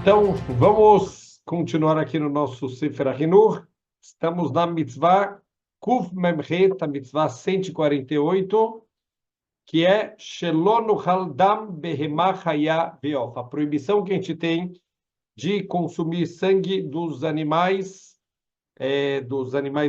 Então, vamos continuar aqui no nosso Sefer HaChinuch. Estamos na mitzvah Kuf Memchet, a mitzvah 148, que é Shelo Nuchal Dam Behemah Chaya Ve'of, a proibição que a gente tem de consumir sangue dos animais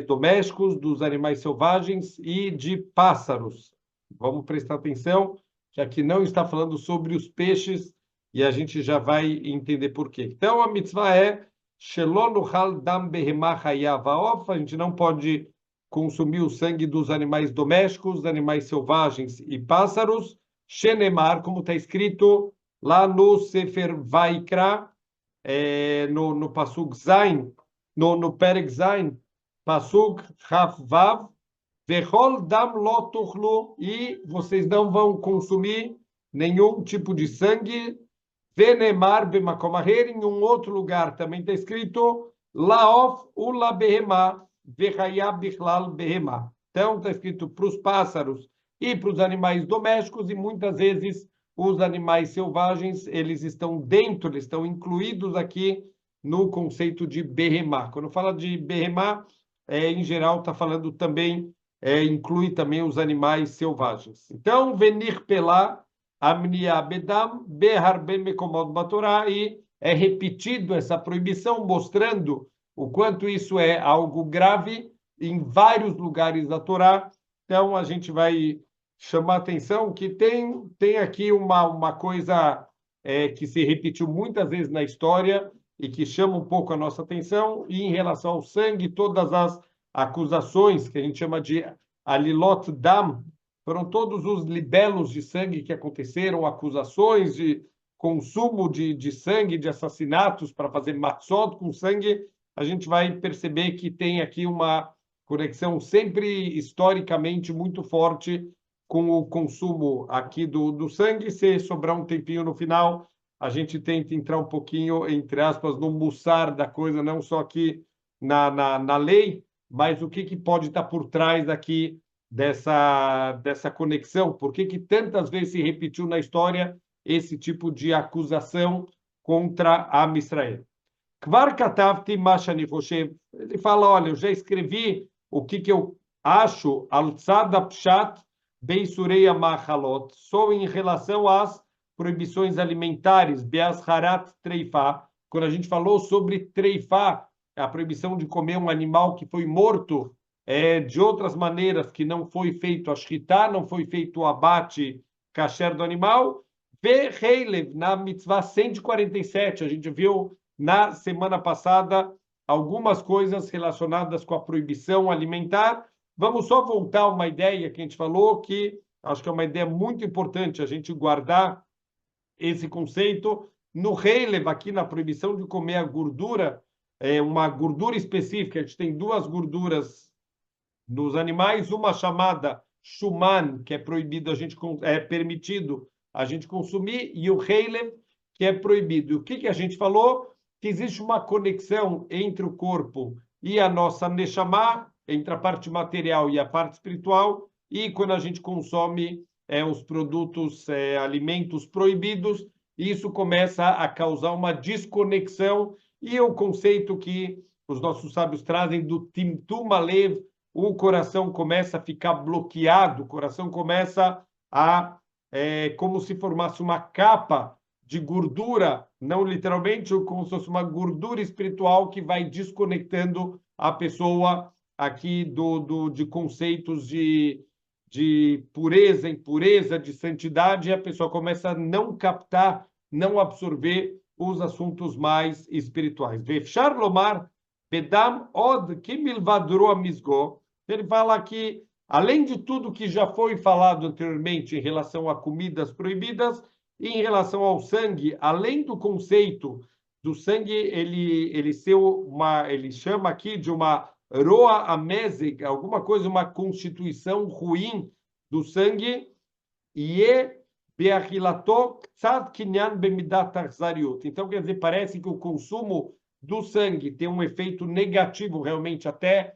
domésticos, dos animais selvagens e de pássaros. Vamos prestar atenção, que aqui não está falando sobre os peixes, e a gente já vai entender por quê. Então, a mitzvah é Shelo Nuchal Dam Behemah Chaya Ve'of, a gente não pode consumir o sangue dos animais domésticos, animais selvagens e pássaros. Shenemar, como está escrito lá no Sefer Vaikra, no Pasuk Zain, no Perek Zain, Pasuk Chaf Vav, Vechol Dam Lo Tuchlu, e vocês não vão consumir nenhum tipo de sangue. Venemar Bemakom Acher, em um outro lugar também está escrito Laof Ula Behemah, Vechaya Bichlal Behemah. Então está escrito para os pássaros e para os animais domésticos, e muitas vezes os animais selvagens, eles estão dentro, eles estão incluídos aqui no conceito de Behemah. Quando fala de Behemah, em geral está falando também, inclui também os animais selvagens. Então, Venir Pelá, Amnia Bedam, Beharbe Mekomod Batorá, e é repetido essa proibição, mostrando o quanto isso é algo grave em vários lugares da Torá. Então, a gente vai chamar a atenção que tem aqui uma coisa que se repetiu muitas vezes na história e que chama um pouco a nossa atenção, e em relação ao sangue, todas as acusações que a gente chama de Alilot Dam, foram todos os libelos de sangue que aconteceram, acusações de consumo de sangue, de assassinatos para fazer matzot com sangue. A gente vai perceber que tem aqui uma conexão sempre historicamente muito forte com o consumo aqui do sangue. Se sobrar um tempinho no final, a gente tenta entrar um pouquinho, entre aspas, no mussar da coisa, não só aqui na lei, mas o que pode estar por trás aqui dessa conexão. Por que tantas vezes se repetiu na história esse tipo de acusação contra a Israel? Kvar katavti ma shani choshev. Ele fala, olha, eu já escrevi o que eu acho al tzad pshat beisurei amachalot, só em relação às proibições alimentares, be'asharat treifá. Quando a gente falou sobre treifá, a proibição de comer um animal que foi morto de outras maneiras, que não foi feito a shritá, não foi feito o abate kasher do animal. Ve'reilev, na mitzvah 147, a gente viu na semana passada algumas coisas relacionadas com a proibição alimentar. Vamos só voltar uma ideia que a gente falou, que acho que é uma ideia muito importante a gente guardar esse conceito. No Reilev, aqui na proibição de comer a gordura, uma gordura específica, a gente tem duas gorduras nos animais, uma chamada shuman, que é proibido, é permitido a gente consumir, e o Reilev, que é proibido. E o que a gente falou? Que existe uma conexão entre o corpo e a nossa neshama, entre a parte material e a parte espiritual, e quando a gente consome os produtos, alimentos proibidos, isso começa a causar uma desconexão, e o conceito que os nossos sábios trazem do Timtum Alev, o coração começa a ficar bloqueado, o coração começa como se formasse uma capa de gordura, não literalmente, como se fosse uma gordura espiritual que vai desconectando a pessoa aqui de conceitos de pureza, impureza, de santidade, e a pessoa começa a não captar, não absorver os assuntos mais espirituais. Vefshar lomar pedam od kimilvadro amisgo. Ele fala que, além de tudo que já foi falado anteriormente em relação a comidas proibidas, e em relação ao sangue, além do conceito do sangue, ele chama aqui de uma roa amezig, alguma coisa, uma constituição ruim do sangue, e então, quer dizer, parece que o consumo do sangue tem um efeito negativo, realmente, até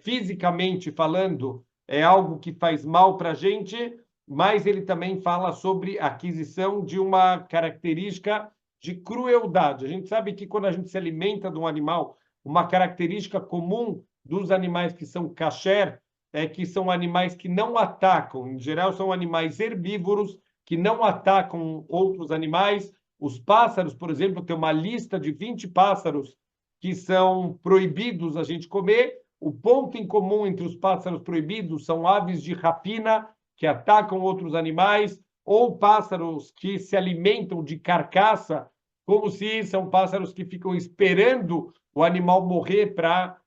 fisicamente falando, é algo que faz mal para a gente, mas ele também fala sobre a aquisição de uma característica de crueldade. A gente sabe que quando a gente se alimenta de um animal, uma característica comum dos animais que são kasher é que são animais que não atacam. Em geral, são animais herbívoros que não atacam outros animais. Os pássaros, por exemplo, tem uma lista de 20 pássaros que são proibidos a gente comer. O ponto em comum entre os pássaros proibidos são aves de rapina que atacam outros animais ou pássaros que se alimentam de carcaça, como se são pássaros que ficam esperando o animal morrer para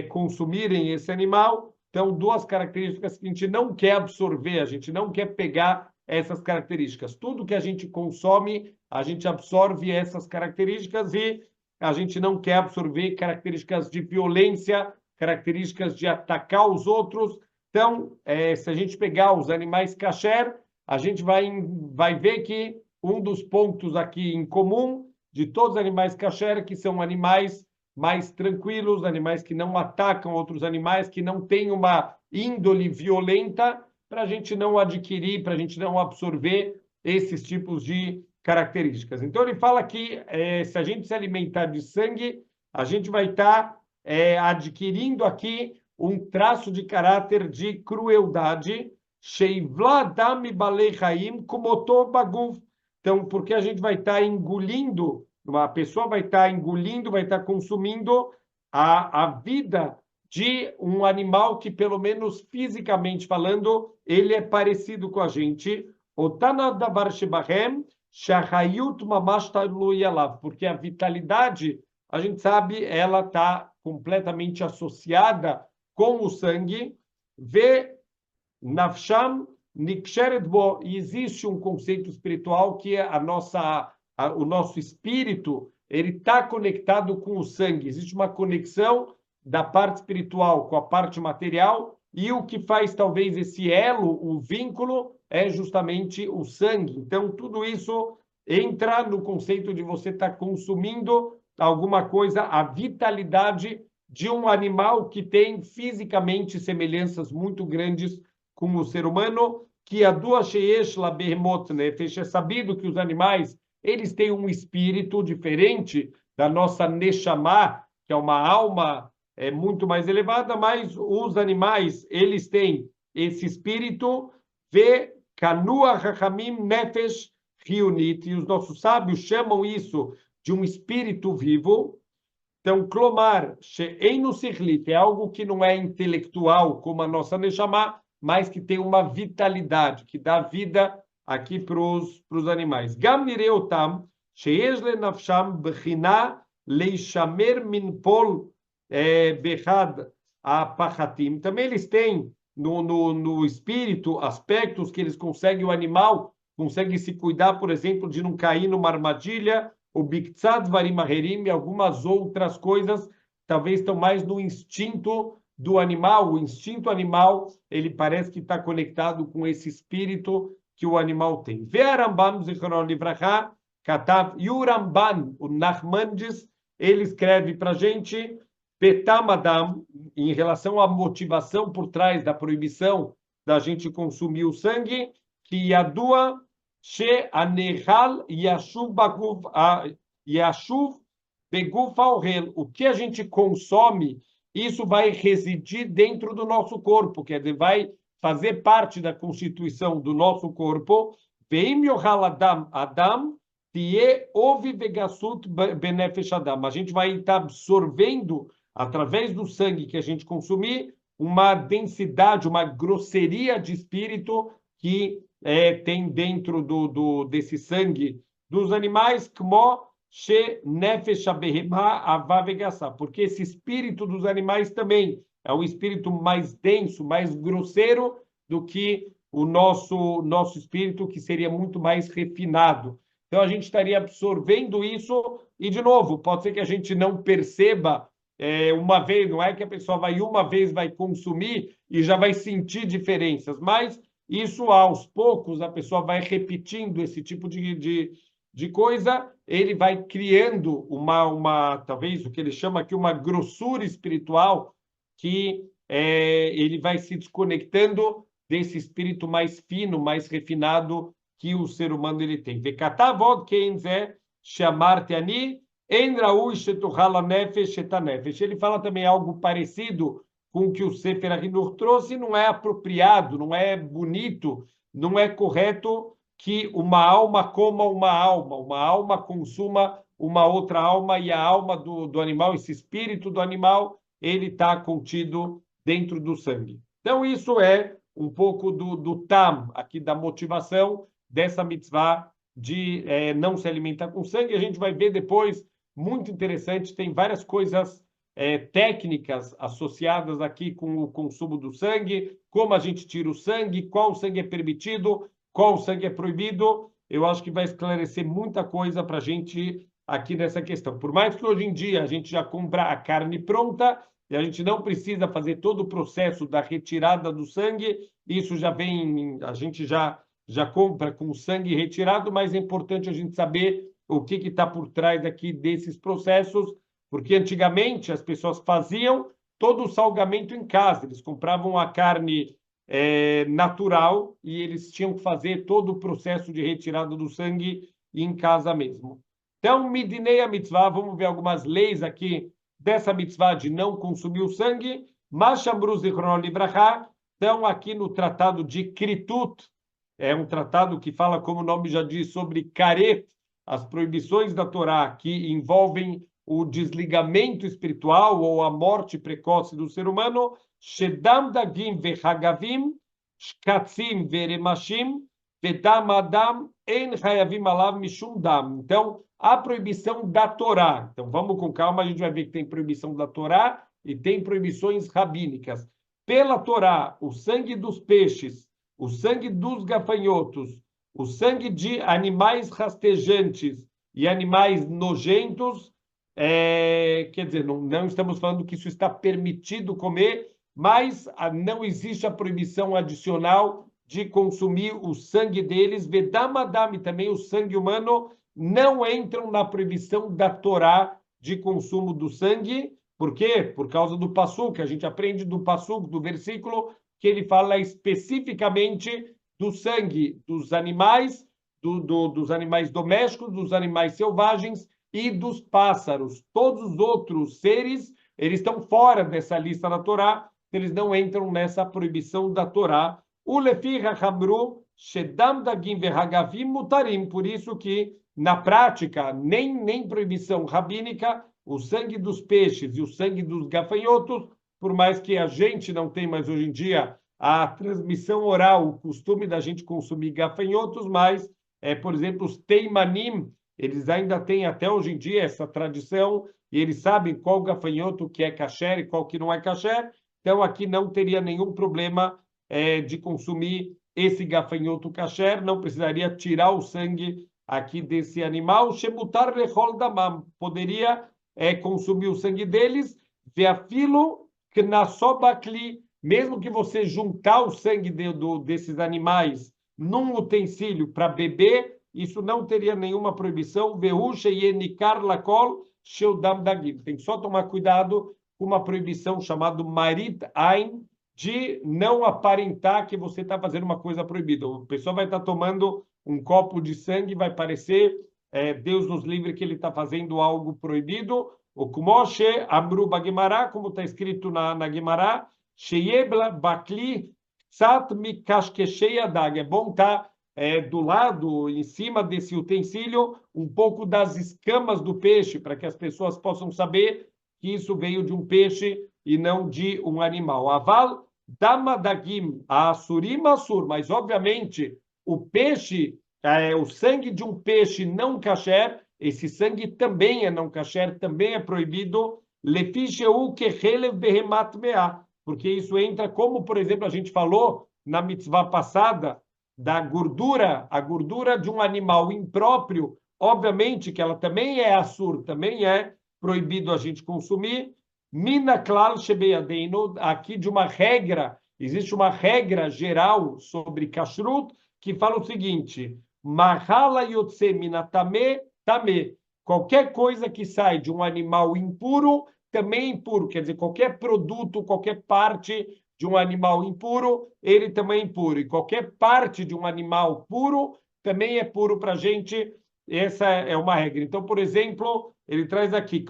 consumirem esse animal. Então, duas características que a gente não quer absorver, a gente não quer pegar essas características. Tudo que a gente consome, a gente absorve essas características e a gente não quer absorver características de violência, características de atacar os outros. Então, se a gente pegar os animais kasher, a gente vai ver que um dos pontos aqui em comum de todos os animais kasher é que são animais mais tranquilos, animais que não atacam outros animais, que não têm uma índole violenta, para a gente não adquirir, para a gente não absorver esses tipos de características. Então, ele fala que se a gente se alimentar de sangue, a gente vai estar adquirindo aqui um traço de caráter de crueldade, então, porque a gente vai estar engolindo, uma pessoa vai estar engolindo, vai estar consumindo a vida de um animal que, pelo menos fisicamente falando, ele é parecido com a gente. Porque a vitalidade, a gente sabe, ela está completamente associada com o sangue. Vê Nafsham Niksheret Bo, e existe um conceito espiritual que é o nosso espírito, ele está conectado com o sangue. Existe uma conexão da parte espiritual com a parte material, e o que faz talvez esse elo, o vínculo, é justamente o sangue. Então, tudo isso entra no conceito de você estar consumindo alguma coisa, a vitalidade de um animal que tem fisicamente semelhanças muito grandes com o ser humano, que a duas sheyesh la behemot nefesh, é sabido que os animais, eles têm um espírito diferente da nossa neshama, que é uma alma muito mais elevada, mas os animais, eles têm esse espírito, ve kanua hachamim nefesh hiunit, e os nossos sábios chamam isso de um espírito vivo. Então, clomar, she'einu sichlit, é algo que não é intelectual, como a nossa neshama, mas que tem uma vitalidade, que dá vida aqui para os animais. Gam nireotam, sheyesh lenafsham bechina leishamer min pol bechad apachatim. Também eles têm no espírito aspectos que eles conseguem, o animal consegue se cuidar, por exemplo, de não cair numa armadilha, o biktzad varim aherim e algumas outras coisas, talvez estão mais no instinto do animal. O instinto animal, ele parece que está conectado com esse espírito que o animal tem. Vê Rambam Zichron Livrachá, Katav, e o Ramban, o Nachmanides, ele escreve para a gente, Petamadam, em relação à motivação por trás da proibição da gente consumir o sangue, que Yadua She Anehal Yashuv Baguf Yashuv Beguf Aurel, o que a gente consome, isso vai residir dentro do nosso corpo, quer dizer, vai fazer parte da constituição do nosso corpo. Veim yohal adam adam tie ovi vegasut benefesh adam. A gente vai estar absorvendo, através do sangue que a gente consumir, uma densidade, uma grosseria de espírito que tem dentro desse sangue dos animais, porque esse espírito dos animais também é um espírito mais denso, mais grosseiro do que o nosso espírito, que seria muito mais refinado. Então, a gente estaria absorvendo isso, e, de novo, pode ser que a gente não perceba uma vez, não é que a pessoa uma vez vai consumir e já vai sentir diferenças, mas isso, aos poucos, a pessoa vai repetindo esse tipo de coisa, ele vai criando talvez o que ele chama aqui uma grossura espiritual, que ele vai se desconectando desse espírito mais fino, mais refinado que o ser humano ele tem. Vekatavod Keynes she'amarti ani, en raui shetuchal hanefesh et hanefesh. Ele fala também algo parecido com o que o Sefer HaChinuch trouxe, não é apropriado, não é bonito, não é correto que uma alma coma uma alma consuma uma outra alma, e a alma do animal, esse espírito do animal, ele está contido dentro do sangue. Então, isso é um pouco do tam, aqui da motivação dessa mitzvah de não se alimentar com sangue. A gente vai ver depois, muito interessante, tem várias coisas técnicas associadas aqui com o consumo do sangue, como a gente tira o sangue, qual sangue é permitido, qual sangue é proibido. Eu acho que vai esclarecer muita coisa para a gente aqui nessa questão. Por mais que hoje em dia a gente já compra a carne pronta e a gente não precisa fazer todo o processo da retirada do sangue, isso já vem, a gente já compra com o sangue retirado, mas é importante a gente saber o que está por trás aqui desses processos, porque antigamente as pessoas faziam todo o salgamento em casa, eles compravam a carne natural e eles tinham que fazer todo o processo de retirada do sangue em casa mesmo. Então, midinei a mitzvah, vamos ver algumas leis aqui dessa mitzvah de não consumir o sangue. Mashamru zichrono libracha. Então, aqui no tratado de Kritut, é um tratado que fala, como o nome já diz, sobre karet, as proibições da Torá que envolvem o desligamento espiritual ou a morte precoce do ser humano. Shedam dagim vehagavim, shkatzim veremashim, vedam adam en hayavim alav mishum dam. Então, a proibição da Torá. Então, vamos com calma, a gente vai ver que tem proibição da Torá e tem proibições rabínicas. Pela Torá, o sangue dos peixes, o sangue dos gafanhotos, o sangue de animais rastejantes e animais nojentos, quer dizer, não estamos falando que isso está permitido comer, mas não existe a proibição adicional de consumir o sangue deles. Vedamadam, também o sangue humano, não entram na proibição da Torá de consumo do sangue. Por quê? Por causa do Passuk, a gente aprende do Passuk, do versículo, que ele fala especificamente do sangue dos animais, dos animais domésticos, dos animais selvagens e dos pássaros. Todos os outros seres, eles estão fora dessa lista da Torá, eles não entram nessa proibição da Torá. O lefi hachamru shedam dagim verhagavim mutarim. Por isso que, na prática, nem proibição rabínica, o sangue dos peixes e o sangue dos gafanhotos, por mais que a gente não tenha mais hoje em dia a transmissão oral, o costume da gente consumir gafanhotos, mas, por exemplo, os teimanim, eles ainda têm até hoje em dia essa tradição, e eles sabem qual gafanhoto que é kasher e qual que não é kasher. Então, aqui não teria nenhum problema de consumir esse gafanhoto kasher, não precisaria tirar o sangue aqui desse animal. Shemutar lechol damam, poderia consumir o sangue deles, veafilo knasobakli, mesmo que você juntar o sangue desses animais num utensílio para beber, isso não teria nenhuma proibição. Veusha yenikar lakol sheudam dagim. Tem que só tomar cuidado com uma proibição chamada marit ain, de não aparentar que você está fazendo uma coisa proibida. A pessoa vai estar tomando um copo de sangue, vai parecer, Deus nos livre, que ele está fazendo algo proibido. O kumoshe amru bagemara, como está escrito na Gemara, sheyebla bakli tzat mikashkeshei adag. É bom estar do lado, em cima desse utensílio, um pouco das escamas do peixe, para que as pessoas possam saber que isso veio de um peixe e não de um animal. Aval damadagim asurim asur, mas obviamente o peixe, o sangue de um peixe não kasher, esse sangue também é não kasher, também é proibido, lefisheu kechelev behemat meah, porque isso entra, como por exemplo a gente falou na mitzvah passada, da gordura, a gordura de um animal impróprio, obviamente que ela também é assur, também é proibido a gente consumir. Mina klal shebeyadeinu, aqui de uma regra, existe uma regra geral sobre kashrut, que fala o seguinte: mahala yotse minatame tame. Qualquer coisa que sai de um animal impuro, também é impuro. Quer dizer, qualquer produto, qualquer parte de um animal impuro, ele também é impuro. E qualquer parte de um animal puro, também é puro para a gente essa é uma regra. Então, por exemplo, ele traz aqui,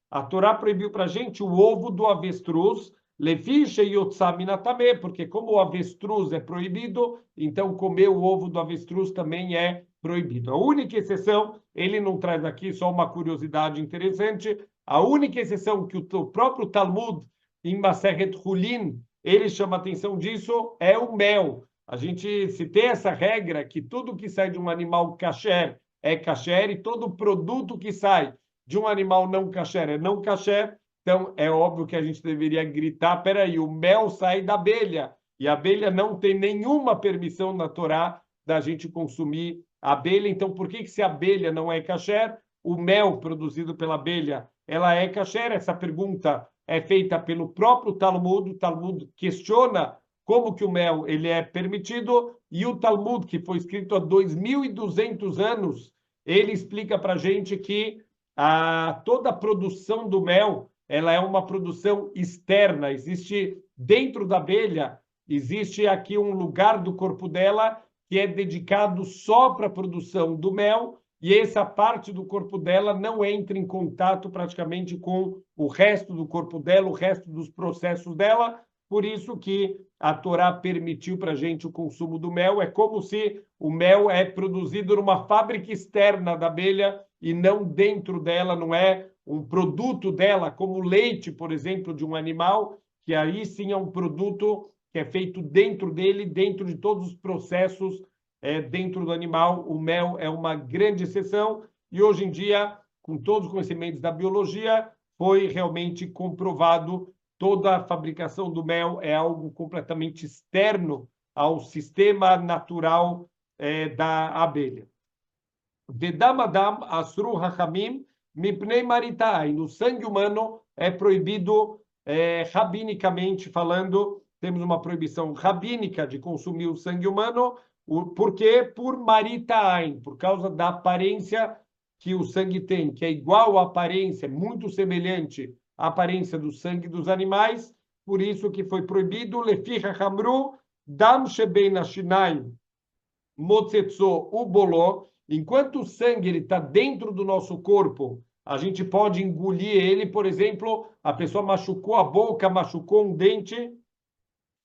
a Torá proibiu para a gente o ovo do avestruz, porque como o avestruz é proibido, então comer o ovo do avestruz também é proibido. A única exceção, ele não traz aqui, só uma curiosidade interessante, a única exceção que o próprio Talmud, em Masechet Hulin, ele chama atenção disso, é o mel. A gente, se tem essa regra, que tudo que sai de um animal kasher é kasher, e todo produto que sai de um animal não kasher é não kasher, então é óbvio que a gente deveria gritar, peraí, o mel sai da abelha, e a abelha não tem nenhuma permissão na Torá da gente consumir a abelha, então por que se a abelha não é kasher, o mel produzido pela abelha, ela é kasher? Essa pergunta é feita pelo próprio Talmud, o Talmud questiona como que o mel ele é permitido, e o Talmud, que foi escrito há 2.200 anos, ele explica para a gente que toda a produção do mel ela é uma produção externa, existe dentro da abelha, existe aqui um lugar do corpo dela que é dedicado só para a produção do mel, e essa parte do corpo dela não entra em contato praticamente com o resto do corpo dela, o resto dos processos dela, por isso que a Torá permitiu para a gente o consumo do mel. É como se o mel é produzido numa fábrica externa da abelha e não dentro dela, não é um produto dela, como o leite, por exemplo, de um animal, que aí sim é um produto que é feito dentro dele, dentro de todos os processos dentro do animal. O mel é uma grande exceção e hoje em dia, com todos os conhecimentos da biologia, foi realmente comprovado toda a fabricação do mel é algo completamente externo ao sistema natural da abelha. Vedam adam asru hachamim mipnei maritai. No sangue humano é proibido, rabinicamente falando, temos uma proibição rabínica de consumir o sangue humano. Por quê? Por maritain, por causa da aparência que o sangue tem, que é igual à aparência, muito semelhante à aparência do sangue dos animais, por isso que foi proibido. Leficha hamru dam shebein ashinaim motzetzo uboló. Enquanto o sangue está dentro do nosso corpo, a gente pode engolir ele. Por exemplo, a pessoa machucou a boca, machucou um dente,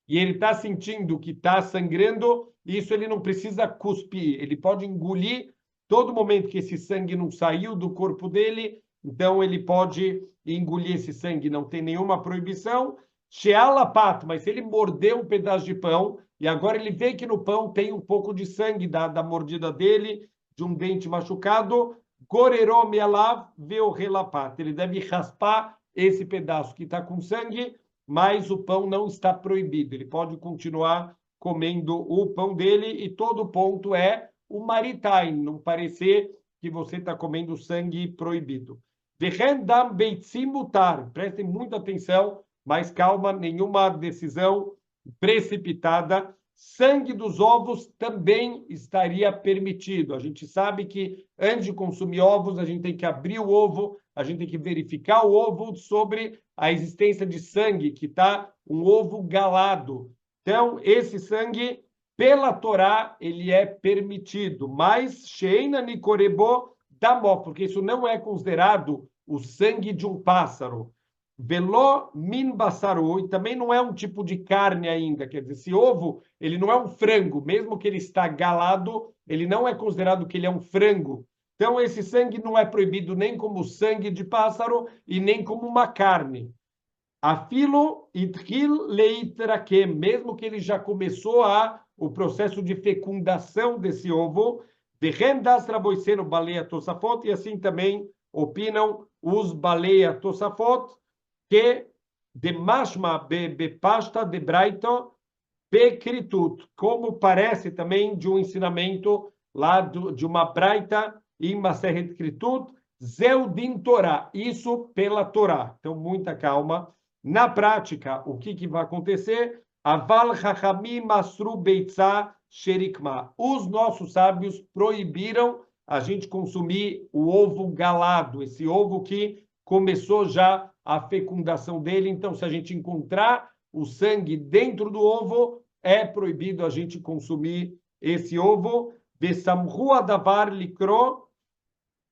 e ele está sentindo que está sangrando, isso ele não precisa cuspir, ele pode engolir todo momento que esse sangue não saiu do corpo dele, então ele pode engolir esse sangue, não tem nenhuma proibição. Shealapat, mas se ele mordeu um pedaço de pão, e agora ele vê que no pão tem um pouco de sangue da mordida dele, de um dente machucado, goreró mealav veorelapat, ele deve raspar esse pedaço que está com sangue, mas o pão não está proibido. Ele pode continuar comendo o pão dele, e todo ponto é o maritain, não parecer que você está comendo sangue proibido. Vehendam beitzim mutar. Prestem muita atenção, mas calma, nenhuma decisão precipitada. Sangue dos ovos também estaria permitido. A gente sabe que antes de consumir ovos, a gente tem que abrir o ovo, a gente tem que verificar o ovo sobre a existência de sangue, que está um ovo galado. Então, esse sangue, pela Torá, ele é permitido, mas Sheina Nikorebo Damó, porque isso não é considerado o sangue de um pássaro. Veló min bassaru, e também não é um tipo de carne ainda, quer dizer, esse ovo, ele não é um frango, mesmo que ele está galado, ele não é considerado que ele é um frango. Então, esse sangue não é proibido nem como sangue de pássaro e nem como uma carne. Afilo itril leitrakem, mesmo que ele já começou o processo de fecundação desse ovo, vehendas raboiseno baleia tosafot, e assim também opinam os baleia tosafot, que de mashma bepasta de braito bekritut, como parece também de um ensinamento lá de uma braita em Masechet Kritut, Zeudin Torá, isso pela Torá. Então, muita calma. Na prática, o que vai acontecer? Aval Chachamim Masru Beitzah Sherikma. Os nossos sábios proibiram a gente consumir o ovo galado, esse ovo que começou já a fecundação dele. Então, se a gente encontrar o sangue dentro do ovo, é proibido a gente consumir esse ovo, Besamru adavar likro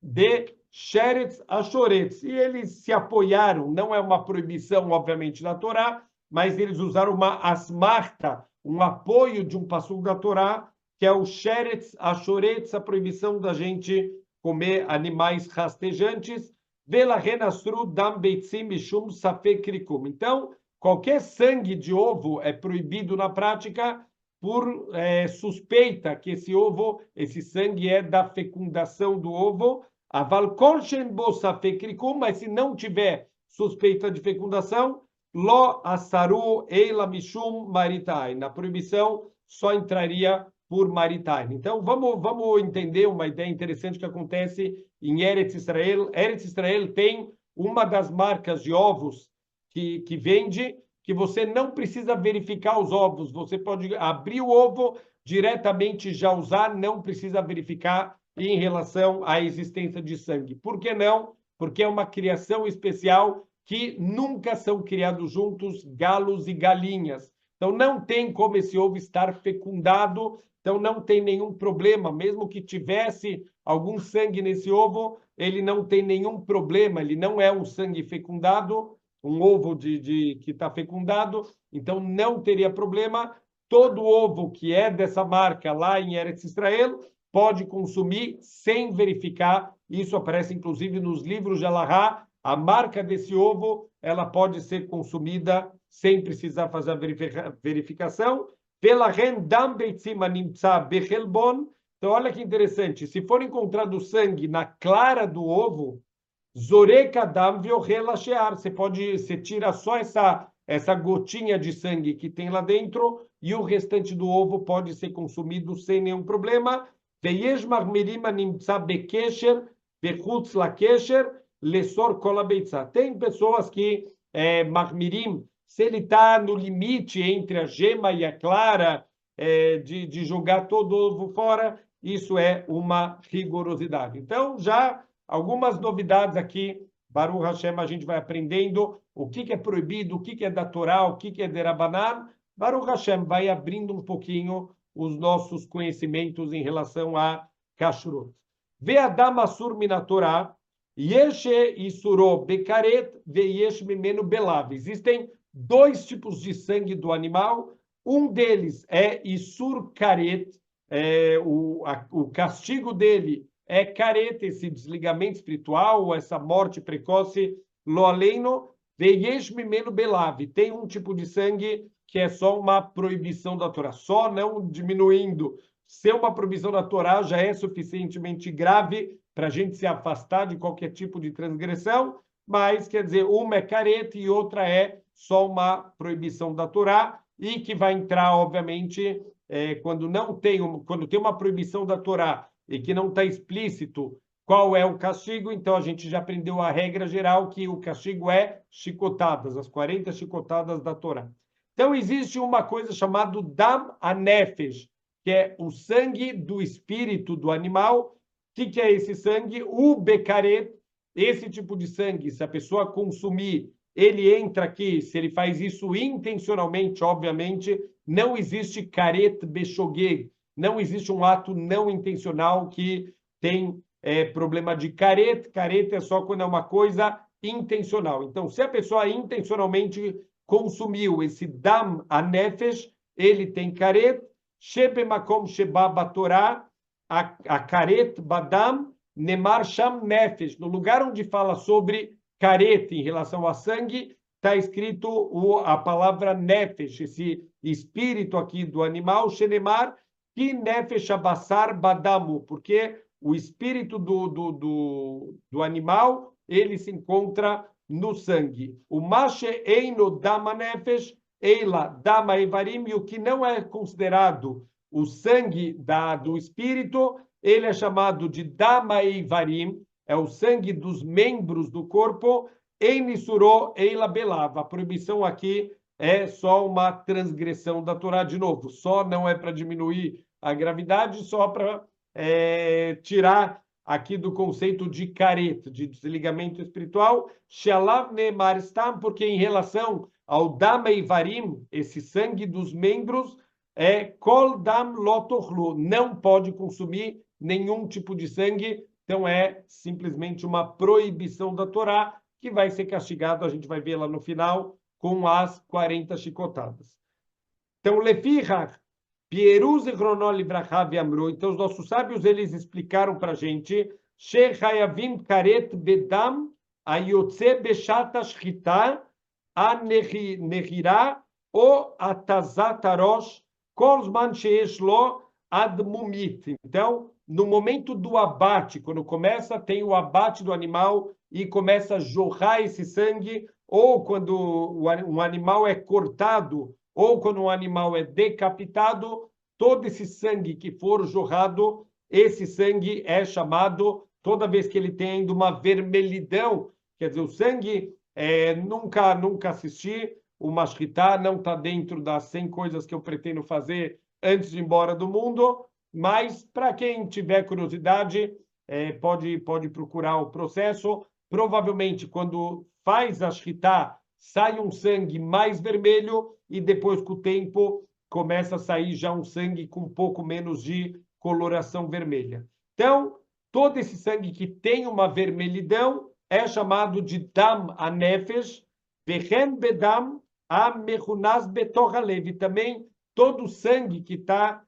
de sheretz a shoretz. E eles se apoiaram, não é uma proibição, obviamente, da Torá, mas eles usaram uma asmarta, um apoio de um passuco da Torá, que é o sheretz a shoretz, a proibição da gente comer animais rastejantes. Vela renasru dam beitzim mishum safek krikum. Então, qualquer sangue de ovo é proibido na prática por suspeita que esse sangue é da fecundação do ovo. Aval kolshen bo safek krikum, mas se não tiver suspeita de fecundação, lo asaru eila mishum maritai. Na proibição só entraria por maritai. Então, vamos entender uma ideia interessante que acontece em Eretz Israel. Eretz Israel tem uma das marcas de ovos que vende, que você não precisa verificar os ovos. Você pode abrir o ovo diretamente, já usar, não precisa verificar em relação à existência de sangue. Por que não? Porque é uma criação especial que nunca são criados juntos galos e galinhas. Então, não tem como esse ovo estar fecundado, então não tem nenhum problema. Mesmo que tivesse algum sangue nesse ovo, ele não tem nenhum problema, ele não é um sangue fecundado, um ovo que está fecundado, então não teria problema. Todo ovo que é dessa marca lá em Eretz Israel pode consumir sem verificar. Isso aparece, inclusive, nos livros de Alahá. A marca desse ovo, ela pode ser consumida sem precisar fazer a verificação. Pela rendam beitzim animtza bechelbon. Então, olha que interessante. Se for encontrado sangue na clara do ovo, zorekadam viorelachear. Você tira só essa gotinha de sangue que tem lá dentro e o restante do ovo pode ser consumido sem nenhum problema. Veyesh marmirim animtza bekesher bechutz lakesher lesor kolabeitza. Tem pessoas que marmirim, se ele está no limite entre a gema e a clara, de jogar todo o ovo fora, isso é uma rigorosidade. Então, já algumas novidades aqui, Baruch Hashem, a gente vai aprendendo o que é proibido, o que é da Torá, o que é de Rabanan. Baruch Hashem vai abrindo um pouquinho os nossos conhecimentos em relação a kashrut. Ve'adam asur min Torá, yeshe isuro bekaret ve'yesh mimenu belav. Existem dois tipos de sangue do animal. Um deles é isur karet, o castigo dele é careta, esse desligamento espiritual, essa morte precoce, lo aleino, veyesh mimenu belav. Tem um tipo de sangue que é só uma proibição da Torá, só não diminuindo. Ser uma proibição da Torá já é suficientemente grave para a gente se afastar de qualquer tipo de transgressão, mas, quer dizer, uma é careta e outra é só uma proibição da Torá, e que vai entrar, obviamente, quando tem uma proibição da Torá e que não está explícito qual é o castigo, então a gente já aprendeu a regra geral que o castigo é chicotadas, as 40 chicotadas da Torá. Então, existe uma coisa chamada dam anefesh, que é o sangue do espírito do animal. O que é esse sangue? O bekaret, esse tipo de sangue, se a pessoa consumir, ele entra aqui, se ele faz isso intencionalmente, obviamente, não existe karet beshogeg, não existe um ato não intencional que tem problema de karet. Karet é só quando é uma coisa intencional. Então, se a pessoa intencionalmente consumiu esse dam anefesh, ele tem karet. Shebe makom sheba batorá, a karet badam nemar sham nefesh. No lugar onde fala sobre karet em relação a sangue, está escrito a palavra nefesh, esse espírito aqui do animal, shenemar, ki nefesh abassar badamu, porque o espírito do animal, ele se encontra no sangue. O mashe eino dama nefesh, eila dama evarim, e o que não é considerado o sangue do espírito, ele é chamado de dama evarim, é o sangue dos membros do corpo, einisuro eila belava. A proibição aqui é só uma transgressão da Torá, de novo, só não é para diminuir a gravidade, só para tirar aqui do conceito de careta, de desligamento espiritual, shalav neemar stam, porque em relação ao dama e varim, esse sangue dos membros, é kol dam lo tochlu, não pode consumir nenhum tipo de sangue, então é simplesmente uma proibição da Torá, que vai ser castigado, a gente vai ver lá no final, com as 40 chicotadas. Então, Lefirach, Pieruz e Chronoli Brachav Amru, então os nossos sábios, eles explicaram para a gente, Shechayavim karet bedam ayotze beshat ashchita הנהירה או התזת הראש, כל זמן שיש לו עד מומית. Então, no momento do abate, quando começa, tem o abate do animal e começa a jorrar esse sangue, ou quando um animal é cortado, ou quando um animal é decapitado, todo esse sangue que for jorrado, esse sangue é chamado, toda vez que ele tem ainda uma vermelhidão, quer dizer, o sangue nunca assisti o Mashkitá, não está dentro das 100 coisas que eu pretendo fazer antes de ir embora do mundo, mas para quem tiver curiosidade, pode procurar o processo. Provavelmente, quando faz a Shkitá, sai um sangue mais vermelho e depois, com o tempo, começa a sair já um sangue com um pouco menos de coloração vermelha. Então, todo esse sangue que tem uma vermelhidão é chamado de dam anefesh, vechen bedam amechunaz betochalev. Também todo o sangue que está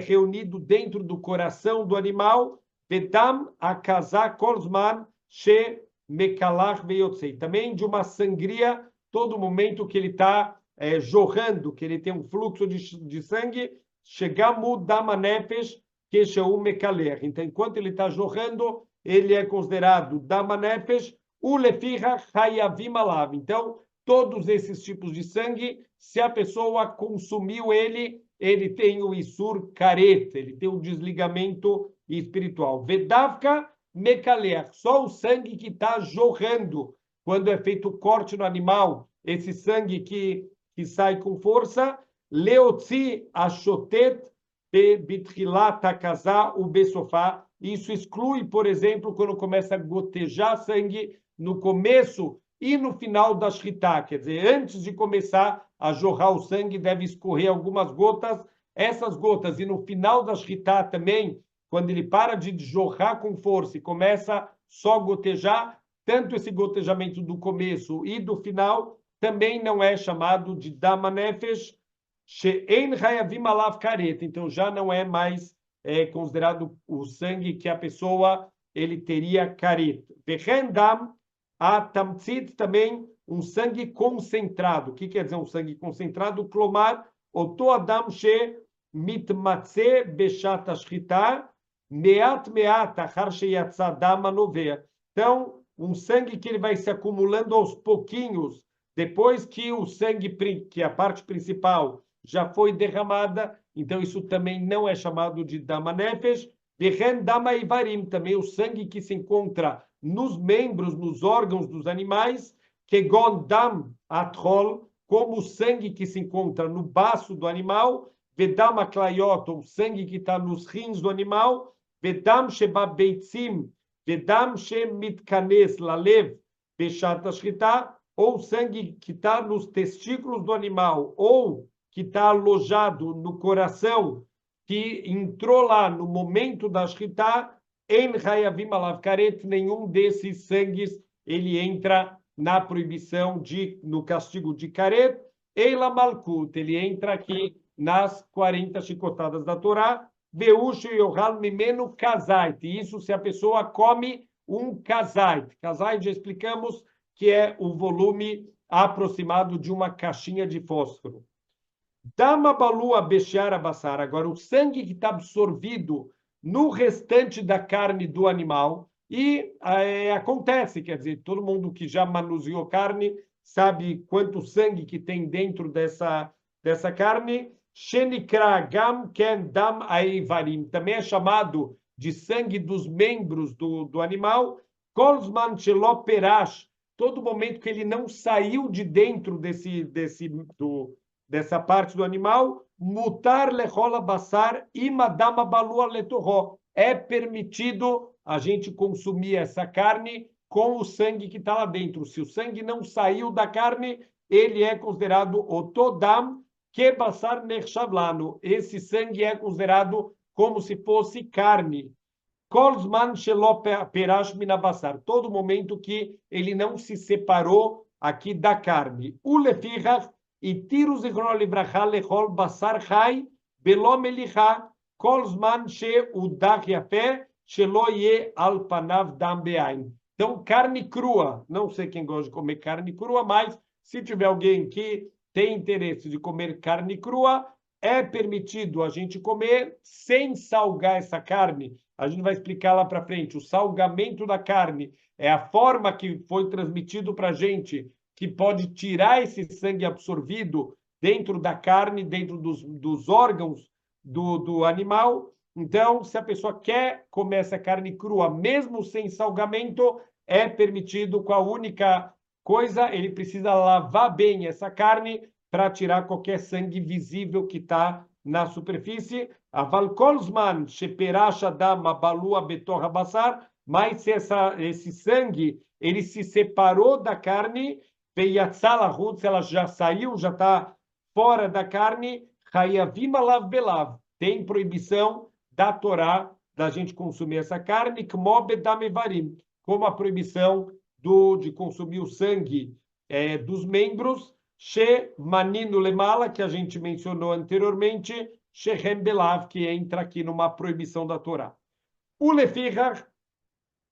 reunido dentro do coração do animal, bedam akazá kolzman she mekalach veyotzei. Também de uma sangria, todo momento que ele está jorrando, que ele tem um fluxo de sangue, chegamu dam anefesh keshehu mekaler. Então, enquanto ele está jorrando, ele é considerado dama nefesh, o lefirach hayavim alav. Então, todos esses tipos de sangue, se a pessoa consumiu ele tem o isur karet, ele tem o desligamento espiritual. Vedavka mekaler, só o sangue que está jorrando, quando é feito o corte no animal, esse sangue que sai com força, leotzi ashotet betchilat akazá o besofá. Isso exclui, por exemplo, quando começa a gotejar sangue no começo e no final da shritá, quer dizer, antes de começar a jorrar o sangue, deve escorrer algumas gotas. Essas gotas, e no final da shritá também, quando ele para de jorrar com força e começa só a gotejar, tanto esse gotejamento do começo e do final também não é chamado de dama nefesh, she'en hayavim alav karet. Então já não é mais considerado o sangue que a pessoa ele teria karet. Vechen dam atamtzit, também um sangue concentrado. O que quer dizer um sangue concentrado? Klomar oto adam she mitmatze beshat ashchita meat meat achar sheyatza dam anovea. Então, um sangue que ele vai se acumulando aos pouquinhos, depois que o sangue, que a parte principal já foi derramada, então isso também não é chamado de dama nefesh. Vechen dama ivarim, também o sangue que se encontra nos membros, nos órgãos dos animais, kegon dam atrol, como o sangue que se encontra no baço do animal, vedam aklayot, o sangue que está nos rins do animal, vedam sheba beitzim, vedam shemitkanes lalev beshat ashchita, ou sangue que está nos testículos do animal, ou que está alojado no coração, que entrou lá no momento da shritá, em hayavim alav karet, nenhum desses sangues ele entra na proibição no castigo de karet, eila malkut, ele entra aqui nas 40 chicotadas da Torá, veushu yohal mimenu kazait, isso se a pessoa come um kazait. Kazait já explicamos que é o volume aproximado de uma caixinha de fósforo. Dama balua bechara basar. Agora, o sangue que está absorvido no restante da carne do animal, e acontece, quer dizer, todo mundo que já manuseou carne sabe quanto sangue que tem dentro dessa carne. Shenikra gam ken dam aivarim. Também é chamado de sangue dos membros do animal. Kolzman shelo perash. Todo momento que ele não saiu de dentro dessa parte do animal, mutar lechola basar imadama balua letorro. É permitido a gente consumir essa carne com o sangue que está lá dentro. Se o sangue não saiu da carne, ele é considerado otodam que basar nechshav lanu. Esse sangue é considerado como se fosse carne. Kolzman shelo perash minabassar. Todo momento que ele não se separou aqui da carne. Ulefichach itiru zichrono livracha lechol basar chai belo melicha kolzman sheudach yafeh shelo ye al panav dam be'ain. Então, carne crua. Não sei quem gosta de comer carne crua, mas se tiver alguém que tem interesse de comer carne crua, é permitido a gente comer sem salgar essa carne. A gente vai explicar lá para frente. O salgamento da carne é a forma que foi transmitido para a gente, que pode tirar esse sangue absorvido dentro da carne, dentro dos órgãos do animal. Então, se a pessoa quer comer essa carne crua, mesmo sem salgamento, é permitido. Com a única coisa, ele precisa lavar bem essa carne para tirar qualquer sangue visível que está na superfície. Aval kolzman sheperash adam abalua betor basar, mas se esse sangue ele se separou da carne, se ela já saiu, já está fora da carne, hayavim alav belav, tem proibição da Torá da gente consumir essa carne, como a proibição de consumir o sangue dos membros, manino lemala, que a gente mencionou anteriormente, shehem belav, que entra aqui numa proibição da Torá. O lefichach,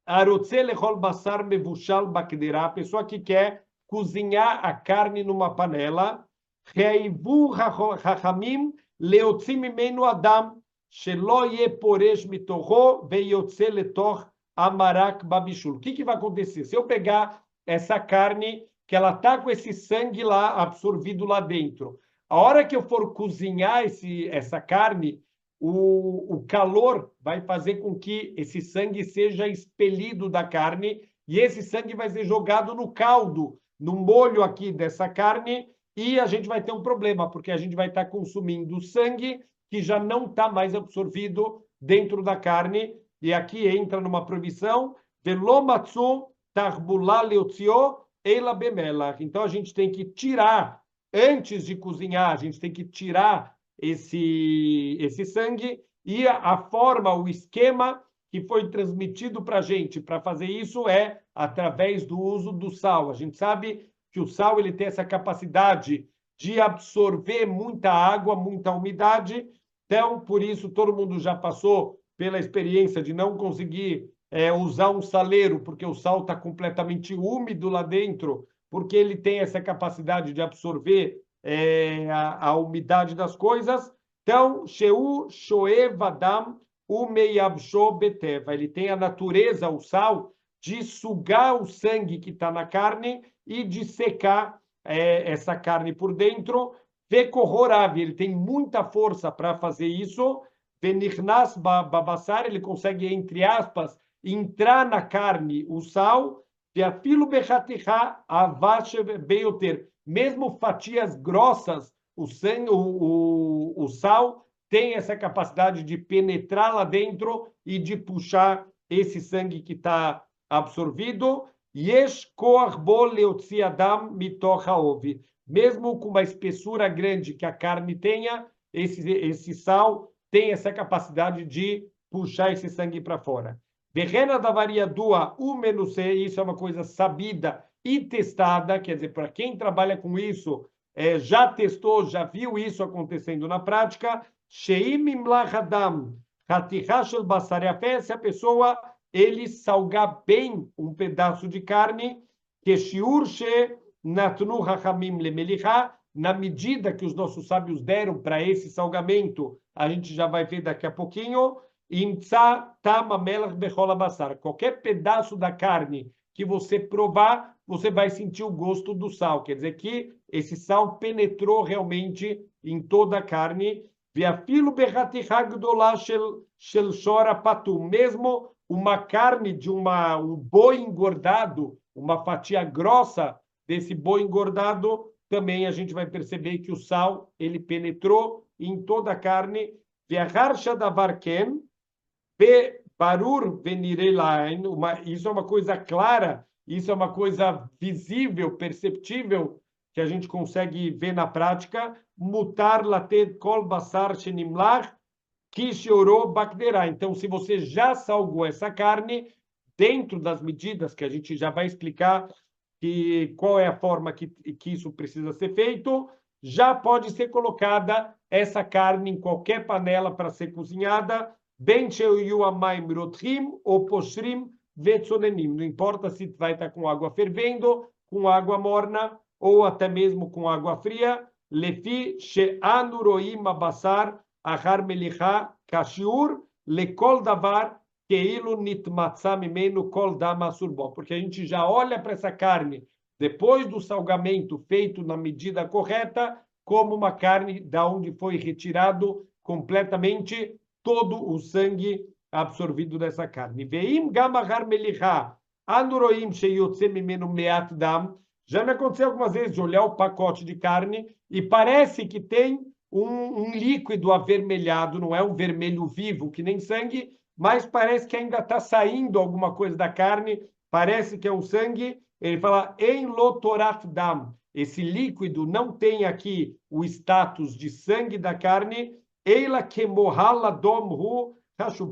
arotze lechol basar mevushal bakderá, a pessoa que quer cozinhar a carne numa panela, reivu hachamim leotzi mimenu adam, shelo ye poresh mitocho veyotze letoch amarak babishul. O que vai acontecer? Se eu pegar essa carne que ela está com esse sangue lá absorvido lá dentro, a hora que eu for cozinhar essa carne, o calor vai fazer com que esse sangue seja expelido da carne e esse sangue vai ser jogado no caldo, no molho aqui dessa carne, e a gente vai ter um problema, porque a gente vai estar consumindo sangue que já não está mais absorvido dentro da carne, e aqui entra numa proibição, velomatsu tarbulá leotzio eila bemelach. Então a gente tem que tirar, antes de cozinhar, a gente tem que tirar esse sangue, e a forma, o esquema que foi transmitido para a gente para fazer isso é através do uso do sal. A gente sabe que o sal ele tem essa capacidade de absorver muita água, muita umidade. Então, por isso, todo mundo já passou pela experiência de não conseguir usar um saleiro, porque o sal está completamente úmido lá dentro, porque ele tem essa capacidade de absorver a umidade das coisas. Então, Sheu Shoev Adam Umeyabsho Beteva, ele tem a natureza, o sal, de sugar o sangue que está na carne e de secar essa carne por dentro. Vekohorav, ele tem muita força para fazer isso. Venichnas Babassar, ele consegue, entre aspas, entrar na carne o sal. Veafilo Bechaticha Avash Beyoter, mesmo fatias grossas, o sal tem essa capacidade de penetrar lá dentro e de puxar esse sangue que está absorvido. Yesh koach bo leotzi adam mitoch haovi. Mesmo com uma espessura grande que a carne tenha, esse sal tem essa capacidade de puxar esse sangue para fora. Verrena da variadua umenuse, isso é uma coisa sabida e testada, quer dizer, para quem trabalha com isso, já testou, já viu isso acontecendo na prática. Sheim imlachadam hatihashel basariafé, se a pessoa ele salgar bem um pedaço de carne, que shiur she natnu hachamim lemelichá, na medida que os nossos sábios deram para esse salgamento, a gente já vai ver daqui a pouquinho. Imtsa tama melach bechola basar, qualquer pedaço da carne que você provar, você vai sentir o gosto do sal. Quer dizer que esse sal penetrou realmente em toda a carne. Veafilo berratihá gdolá shel shora patum, mesmo uma carne de um boi engordado, uma fatia grossa desse boi engordado, também a gente vai perceber que o sal ele penetrou em toda a carne. Ve'achar davar ken barur venirelain, isso é uma coisa clara, isso é uma coisa visível, perceptível, que a gente consegue ver na prática, mutar lated kol basar shenimlach kishiorô bakderá. Então, se você já salgou essa carne, dentro das medidas que a gente já vai explicar qual é a forma que isso precisa ser feito, já pode ser colocada essa carne em qualquer panela para ser cozinhada, ben sheyu amayim rotrim ou poshrim vetzonenim. Não importa se vai estar com água fervendo, com água morna ou até mesmo com água fria. Lefi she'anu roim abasar achar melicha kashiur lekol davar keilo nitmatzah mimenu kol dama surbó. Porque a gente já olha para essa carne depois do salgamento feito na medida correta, como uma carne da onde foi retirado completamente todo o sangue absorvido dessa carne. Veim gamahar melicha anuroim sheyotze mimenu meat dam. Já me aconteceu algumas vezes de olhar o pacote de carne e parece que tem um líquido avermelhado, não é um vermelho vivo que nem sangue, mas parece que ainda está saindo alguma coisa da carne, parece que é um sangue. Ele fala, em lotorat dam, esse líquido não tem aqui o status de sangue da carne, eila kemohala domhu,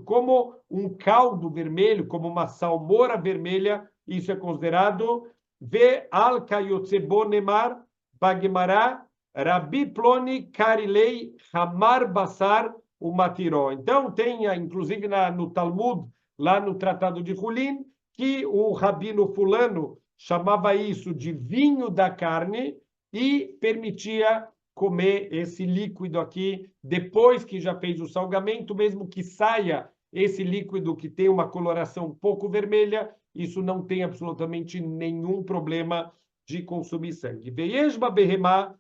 como um caldo vermelho, como uma salmoura vermelha, isso é considerado ve al kayotzebo nemar bagmará Rabi Ploni Karilei Hamar Basar o Matiró. Então, tem, inclusive, no Talmud, lá no Tratado de Hulin, que o rabino fulano chamava isso de vinho da carne e permitia comer esse líquido aqui depois que já fez o salgamento, mesmo que saia esse líquido que tem uma coloração um pouco vermelha, isso não tem absolutamente nenhum problema de consumir sangue. Veiesba behemá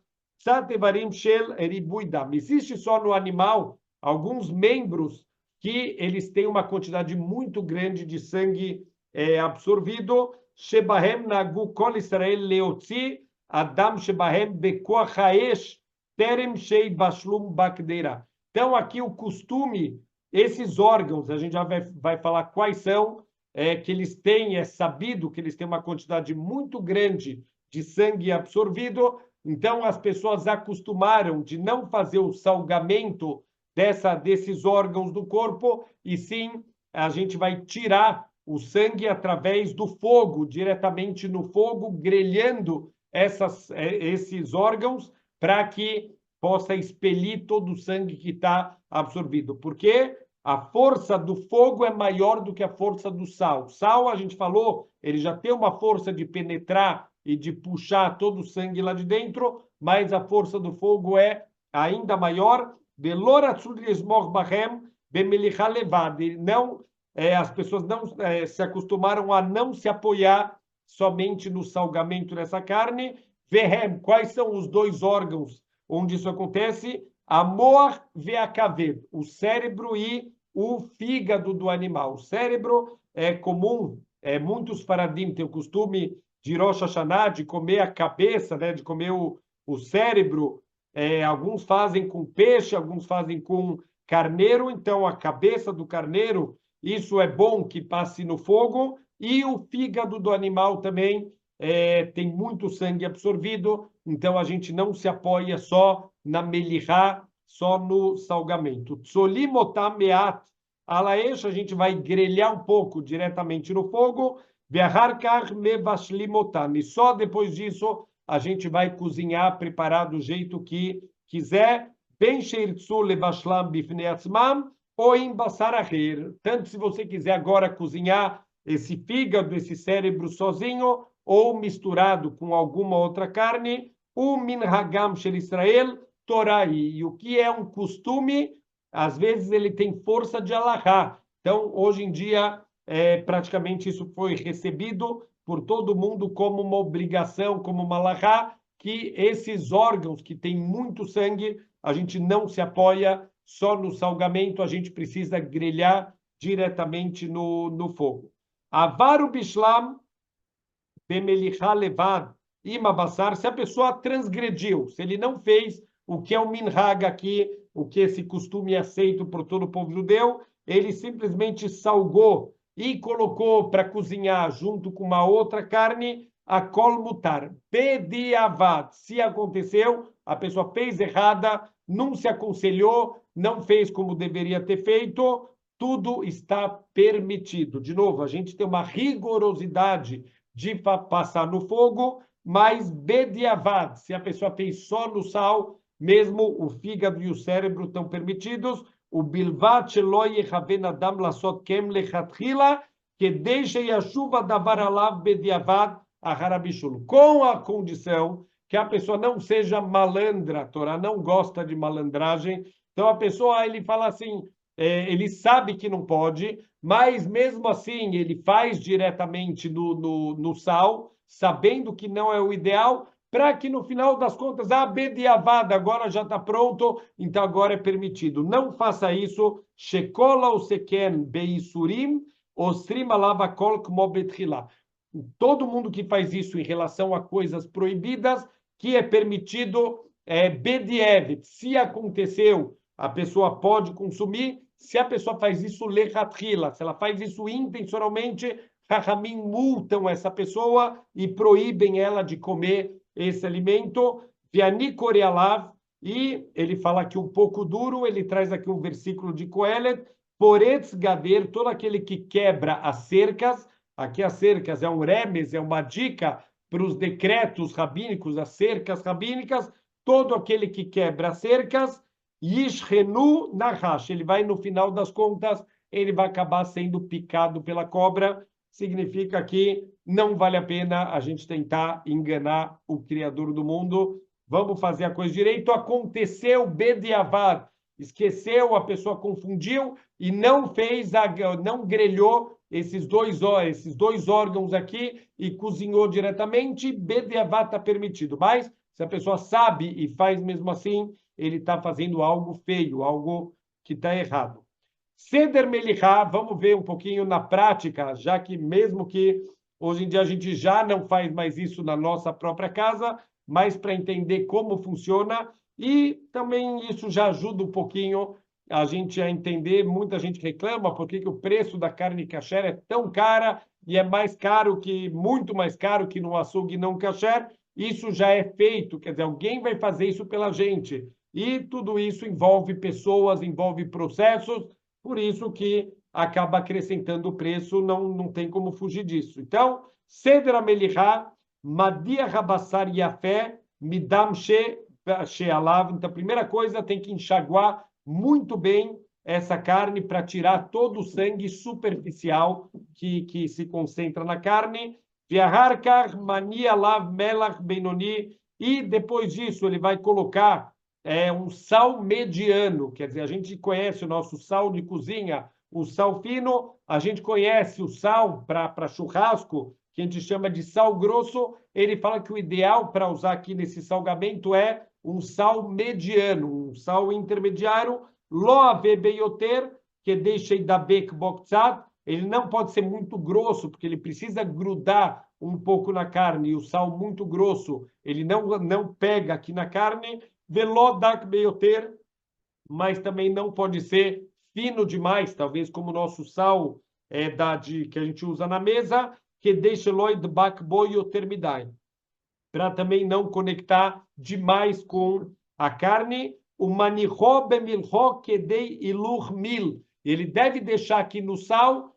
existe só no animal alguns membros que eles têm uma quantidade muito grande de sangue absorvido. Shebahem nagu kol Israel leotzi adam shebahem bekoach haesh terem shei bashlum bakdeira. Então aqui o costume, esses órgãos, a gente já vai falar quais são, que eles têm, é sabido que eles têm uma quantidade muito grande de sangue absorvido. Então, as pessoas acostumaram de não fazer o salgamento desses órgãos do corpo, e sim, a gente vai tirar o sangue através do fogo, diretamente no fogo, grelhando esses órgãos, para que possa expelir todo o sangue que está absorvido. Porque a força do fogo é maior do que a força do sal. O sal, a gente falou, ele já tem uma força de penetrar e de puxar todo o sangue lá de dentro, mas a força do fogo é ainda maior. Não, as pessoas não se acostumaram a não se apoiar somente no salgamento dessa carne. Vehem, quais são os dois órgãos onde isso acontece? Amor veakaved, o cérebro e o fígado do animal. O cérebro é comum, muitos faradim têm o costume de Rosh Hashanah, de comer a cabeça, né, de comer o cérebro. Alguns fazem com peixe, alguns fazem com carneiro. Então, a cabeça do carneiro, isso é bom que passe no fogo. E o fígado do animal também tem muito sangue absorvido. Então, a gente não se apoia só na melihá, só no salgamento. Tsolimotam meat alaesh, a gente vai grelhar um pouco diretamente no fogo. E só depois disso a gente vai cozinhar, preparar do jeito que quiser, bem sheirtzu levashlam bifnei atzmam, ou em basar acher. Tanto se você quiser agora cozinhar esse fígado, esse cérebro sozinho, ou misturado com alguma outra carne, o minhagam shel Israel torai. E o que é um costume, às vezes ele tem força de alahá. Então, hoje em dia, praticamente isso foi recebido por todo mundo como uma obrigação, como uma alahá, que esses órgãos que têm muito sangue, a gente não se apoia só no salgamento, a gente precisa grelhar diretamente no fogo. Avaru bishlam bemelichá levad imabassar, se a pessoa transgrediu, se ele não fez o que é o minhag aqui, o que esse costume é aceito por todo o povo judeu, ele simplesmente salgou e colocou para cozinhar junto com uma outra carne, akol mutar. Bediavad, se aconteceu, a pessoa fez errada, não se aconselhou, não fez como deveria ter feito, tudo está permitido. De novo, a gente tem uma rigorosidade de passar no fogo, mas bediavad, se a pessoa fez só no sal, mesmo o fígado e o cérebro estão permitidos, o bilvat shelo yechaven adam lasot kem lechatchila, que deixa a chuva da varalav bediavad a harabishul, com a condição que a pessoa não seja malandra. A Torá não gosta de malandragem. Então a pessoa, ele fala assim, ele sabe que não pode, mas mesmo assim ele faz diretamente no sal, sabendo que não é o ideal, para que no final das contas, bediavad, agora já está pronto, então agora é permitido. Não faça isso. Shekola o seken beisurim, osrim alava kol kmo betchila. Todo mundo que faz isso em relação a coisas proibidas, que é permitido, bedievet. Se aconteceu, a pessoa pode consumir. Se a pessoa faz isso lechatchila, se ela faz isso intencionalmente, Chachamim multam essa pessoa e proíbem ela de comer esse alimento. Viani korealav, e ele fala aqui um pouco duro, ele traz aqui um versículo de Coelet, poretz gader, todo aquele que quebra as cercas. Aqui as cercas é um remes, é uma dica para os decretos rabínicos, as cercas rabínicas. Todo aquele que quebra as cercas, yishrenu nahash, ele vai no final das contas, ele vai acabar sendo picado pela cobra. Significa que não vale a pena a gente tentar enganar o Criador do mundo. Vamos fazer a coisa direito. Aconteceu bediavad, esqueceu, a pessoa confundiu e não fez, não grelhou esses dois órgãos aqui e cozinhou diretamente. Bediavad está permitido, mas se a pessoa sabe e faz mesmo assim, ele está fazendo algo feio, algo que está errado. Seder Melihá, vamos ver um pouquinho na prática, já que mesmo que hoje em dia a gente já não faz mais isso na nossa própria casa, mas para entender como funciona, e também isso já ajuda um pouquinho a gente a entender. Muita gente reclama porque que o preço da carne kasher é tão cara e é mais caro que, muito mais caro que no açougue não kasher. Isso já é feito, quer dizer, alguém vai fazer isso pela gente. E tudo isso envolve pessoas, envolve processos, por isso que acaba acrescentando o preço, não tem como fugir disso. Então, Seder Amelihá, Madia Rabassar Yafé, Midam Shealav. Então, a primeira coisa, tem que enxaguar muito bem essa carne para tirar todo o sangue superficial que se concentra na carne. Viaharkar Mania Lav Melach Benoni. E depois disso, ele vai colocar um sal mediano, quer dizer, a gente conhece o nosso sal de cozinha, o sal fino, a gente conhece o sal para churrasco, que a gente chama de sal grosso. Ele fala que o ideal para usar aqui nesse salgamento é um sal mediano, um sal intermediário, lo ave beyoter, que deixa da bek boktzat. Ele não pode ser muito grosso, porque ele precisa grudar um pouco na carne, e o sal muito grosso, ele não pega aqui na carne. Velodak beyoter, mas também não pode ser fino demais, talvez como o nosso sal que a gente usa na mesa, que deixa loid bakboy ou termidai, para também não conectar demais com a carne. O maniho bemilho kedei ilur mil, ele deve deixar aqui no sal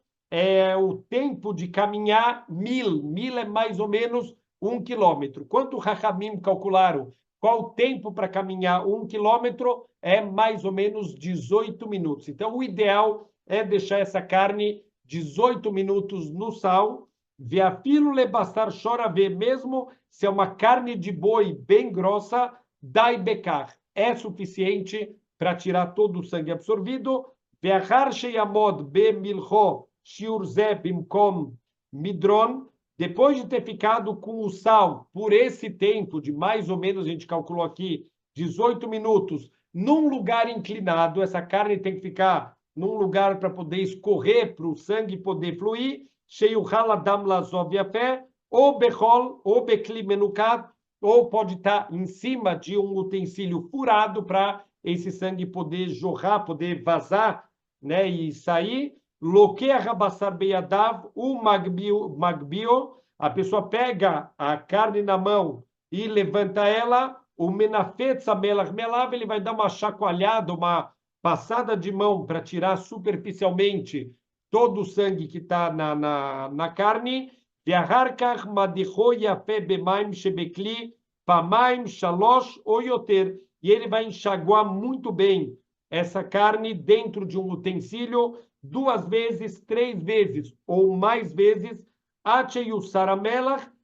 o tempo de caminhar 1000 é mais ou menos 1 quilômetro. Quanto Rahamim calcularam? Qual o tempo para caminhar 1 quilômetro? É mais ou menos 18 minutos. Então, o ideal é deixar essa carne 18 minutos no sal. Veafilo lebastar chorave, mesmo se é uma carne de boi bem grossa, dai becar. É suficiente para tirar todo o sangue absorvido. Veachar sheyamod bemilcho shiurze bimkom midron. Depois de ter ficado com o sal por esse tempo de mais ou menos, a gente calculou aqui, 18 minutos, num lugar inclinado, essa carne tem que ficar num lugar para poder escorrer, para o sangue poder fluir, cheio haladam lazov yafé, ou bechol, ou bekli menukat, ou pode estar em cima de um utensílio furado para esse sangue poder jorrar, poder vazar, né, e sair. Loqueia rabassar beyadav, o magbio, a pessoa pega a carne na mão e levanta ela, o menafetz amelach melav, ele vai dar uma chacoalhada, uma passada de mão para tirar superficialmente todo o sangue que está na carne, ואחר כך מדיחו יפה במים שבכלי פעמיים, שלוש או יותר, e ele vai enxaguar muito bem essa carne dentro de um utensílio 2 vezes, 3 vezes ou mais vezes,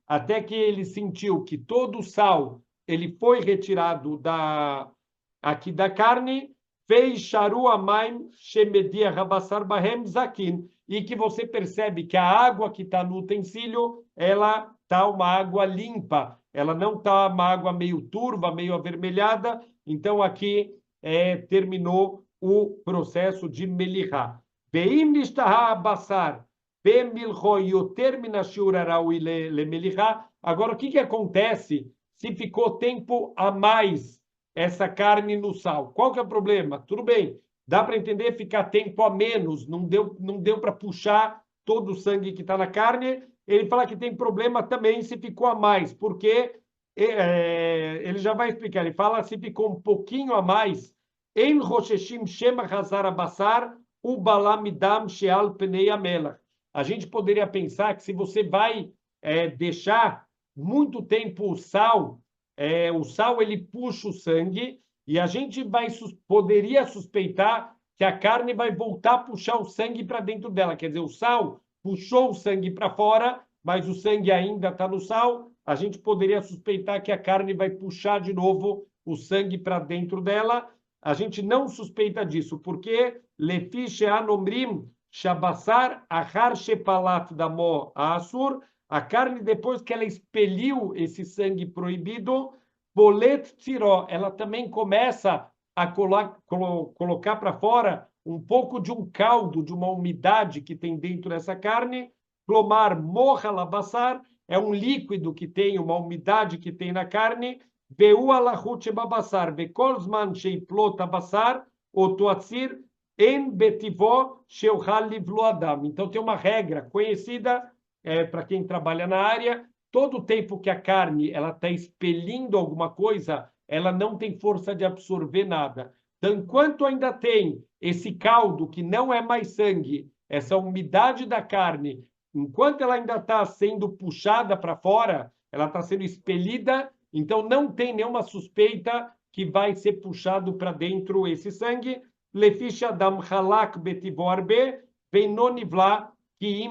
até que ele sentiu que todo o sal ele foi retirado aqui da carne, fez sharu amaim shemedia rabassar bahem zakin, e que você percebe que a água que está no utensílio, ela está uma água limpa, ela não está uma água meio turva, meio avermelhada, então aqui terminou o processo de melihá. Veim nishtaha basar bemilcho yoter min hashiur haraui lemelihá. Agora, o que acontece se ficou tempo a mais essa carne no sal? Qual que é o problema? Tudo bem, dá para entender ficar tempo a menos, não deu para puxar todo o sangue que está na carne. Ele fala que tem problema também se ficou a mais, porque ele já vai explicar. Ele fala se ficou um pouquinho a mais, em rosheshim shema hazar abasar u balamidam sheal penei amelach. A gente poderia pensar que se você vai deixar muito tempo o sal ele puxa o sangue, e a gente poderia suspeitar que a carne vai voltar a puxar o sangue para dentro dela. Quer dizer, o sal puxou o sangue para fora, mas o sangue ainda está no sal. A gente poderia suspeitar que a carne vai puxar de novo o sangue para dentro dela. A gente não suspeita disso, porque lefi she'anomrim shabassar achar shepalat damo asur, a carne, depois que ela expeliu esse sangue proibido, bolet tiró, ela também começa a colocar para fora um pouco de um caldo, de uma umidade que tem dentro dessa carne. Plomar morra labassar, é um líquido que tem, uma umidade que tem na carne. Veu alahut babassar, vekolzman sheiplot abassar, otoatzir, en betivó sheuchal livlo adam. Então tem uma regra conhecida para quem trabalha na área: todo o tempo que a carne ela está expelindo alguma coisa, ela não tem força de absorver nada. Então, enquanto ainda tem esse caldo que não é mais sangue, essa umidade da carne, enquanto ela ainda está sendo puxada para fora, ela está sendo expelida, então não tem nenhuma suspeita que vai ser puxado para dentro esse sangue. Lefish adam halak betivorbe benonivla que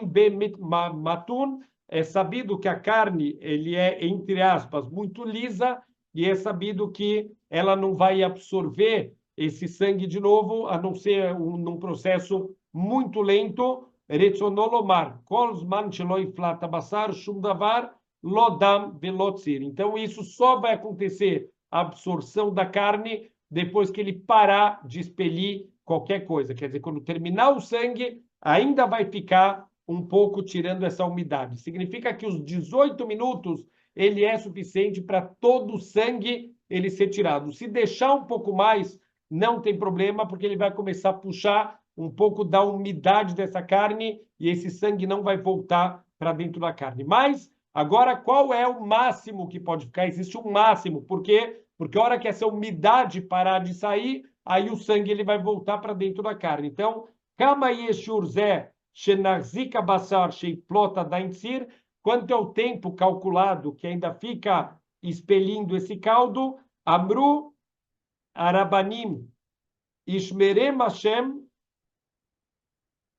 matun, é sabido que a carne ele é, entre aspas, muito lisa, e é sabido que ela não vai absorver esse sangue de novo, a não ser num processo muito lento. Retsonolomar, kolzman sheloi flata basar shum davar lodam velotzir. Então isso só vai acontecer, a absorção da carne, depois que ele parar de expelir qualquer coisa. Quer dizer, quando terminar o sangue, ainda vai ficar um pouco tirando essa umidade. Significa que os 18 minutos ele é suficiente para todo o sangue ele ser tirado. Se deixar um pouco mais, não tem problema, porque ele vai começar a puxar um pouco da umidade dessa carne e esse sangue não vai voltar para dentro da carne. Mas, agora, qual é o máximo que pode ficar? Existe um máximo. Por quê? Porque a hora que essa umidade parar de sair, aí o sangue ele vai voltar para dentro da carne. Então, kama yeshur zeh shenachzik basar sheiplota daintzir, quanto é o tempo calculado que ainda fica expelindo esse caldo? Amru arabanim ishmerem Hashem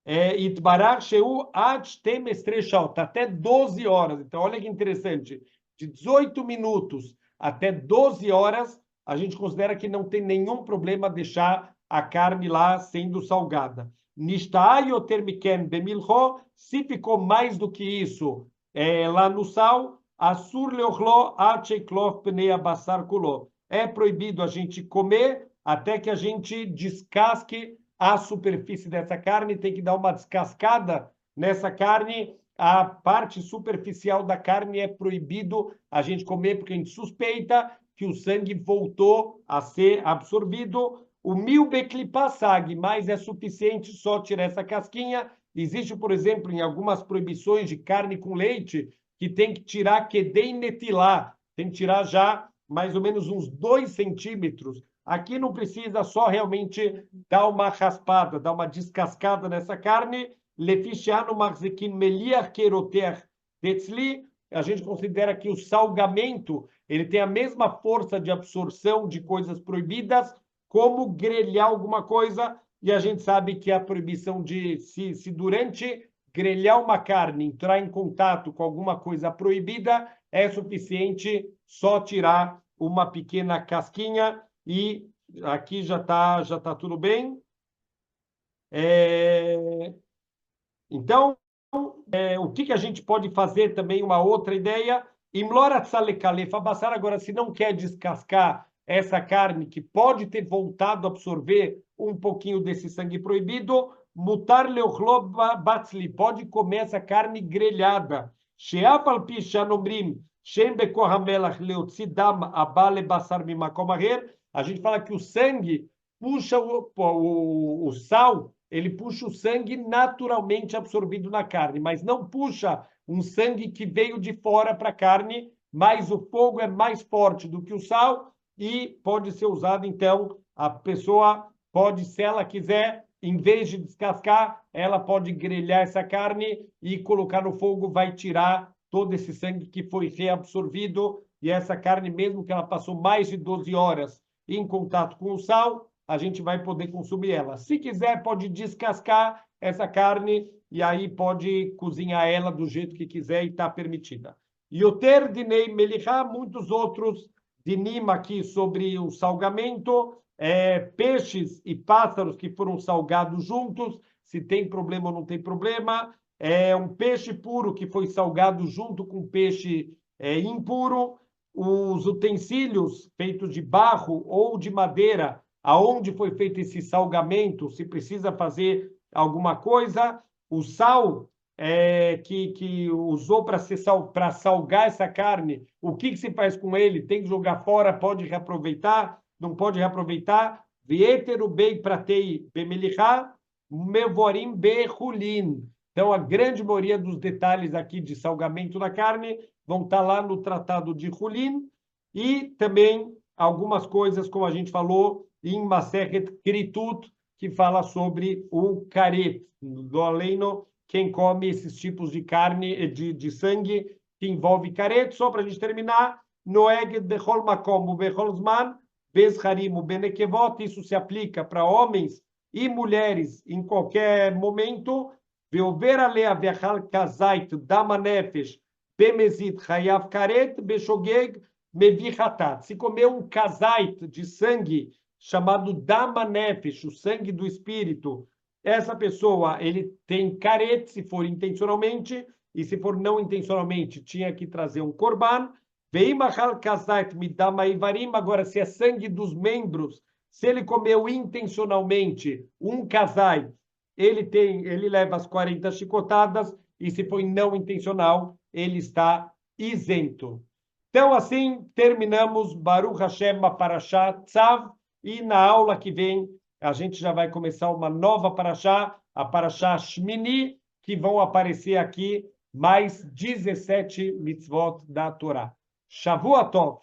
itbarach sheu ad shtem estrechot, até 12 horas. Então, olha que interessante. De 18 minutos até 12 horas, a gente considera que não tem nenhum problema deixar a carne lá sendo salgada. Se ficou mais do que isso lá no sal, asur leochlo acheklof pnei abasar kulo. É proibido a gente comer até que a gente descasque a superfície dessa carne, tem que dar uma descascada nessa carne. A parte superficial da carne é proibido a gente comer, porque a gente suspeita que o sangue voltou a ser absorvido. O milbeclipassag, mas é suficiente só tirar essa casquinha. Existe, por exemplo, em algumas proibições de carne com leite, que tem que tirar kedei netilá, tem que tirar já mais ou menos uns 2 centímetros. Aqui não precisa só realmente dar uma raspada, dar uma descascada nessa carne. Lefichiano marzekin meliach keroter tetzli. A gente considera que o salgamento ele tem a mesma força de absorção de coisas proibidas como grelhar alguma coisa. E a gente sabe que a proibição de se durante grelhar uma carne entrar em contato com alguma coisa proibida é suficiente só tirar uma pequena casquinha e aqui já tá tudo bem. Então, o que a gente pode fazer também, uma outra ideia, imlora tzalekalefa basar, agora se não quer descascar essa carne que pode ter voltado a absorver um pouquinho desse sangue proibido, mutar leochlo batzli, pode comer essa carne grelhada. Sheaf al pi shanomrim shem bekor hamelach leotzi dam abale basar mimakom aher, a gente fala que o sangue puxa o sal, ele puxa o sangue naturalmente absorvido na carne, mas não puxa um sangue que veio de fora para a carne, mas o fogo é mais forte do que o sal e pode ser usado, então, a pessoa pode, se ela quiser, em vez de descascar, ela pode grelhar essa carne e colocar no fogo, vai tirar todo esse sangue que foi reabsorvido e essa carne, mesmo que ela passou mais de 12 horas em contato com o sal, a gente vai poder consumir ela. Se quiser, pode descascar essa carne e aí pode cozinhar ela do jeito que quiser e está permitida. Yoter dinei melihá, muitos outros dinim aqui sobre o salgamento, peixes e pássaros que foram salgados juntos, se tem problema ou não tem problema, um peixe puro que foi salgado junto com peixe impuro, os utensílios feitos de barro ou de madeira, aonde foi feito esse salgamento, se precisa fazer alguma coisa, o sal que usou para salgar essa carne, o que se faz com ele? Tem que jogar fora, pode reaproveitar, não pode reaproveitar? Vieteru bei pratei bemelichá, mevorim behulin. Então, a grande maioria dos detalhes aqui de salgamento na carne vão estar lá no Tratado de Hulin e também algumas coisas, como a gente falou, em Masechet Kritut, que fala sobre o karet, do aleino, quem come esses tipos de carne, de sangue, que envolve karet. Só para a gente terminar, Noeg bechol makom bechol zman, bezharim benekevot, isso se aplica para homens e mulheres em qualquer momento. Veover alea vechal kazait dama nefesh bemezit chayav karet beshogeg mevichatat. Se comer um kazait de sangue chamado dama nefesh, o sangue do espírito, essa pessoa ele tem karet se for intencionalmente e se for não intencionalmente tinha que trazer um korban. Veimachal kazait midama ivarim. Agora, se é sangue dos membros, se ele comeu intencionalmente um kazait, ele leva as 40 chicotadas, e se foi não intencional, ele está isento. Então, assim, terminamos Baruch Hashem Parashá Tzav, e na aula que vem a gente já vai começar uma nova Parashá, a Parashá Shmini, que vão aparecer aqui mais 17 mitzvot da Torá. Shavua Tov!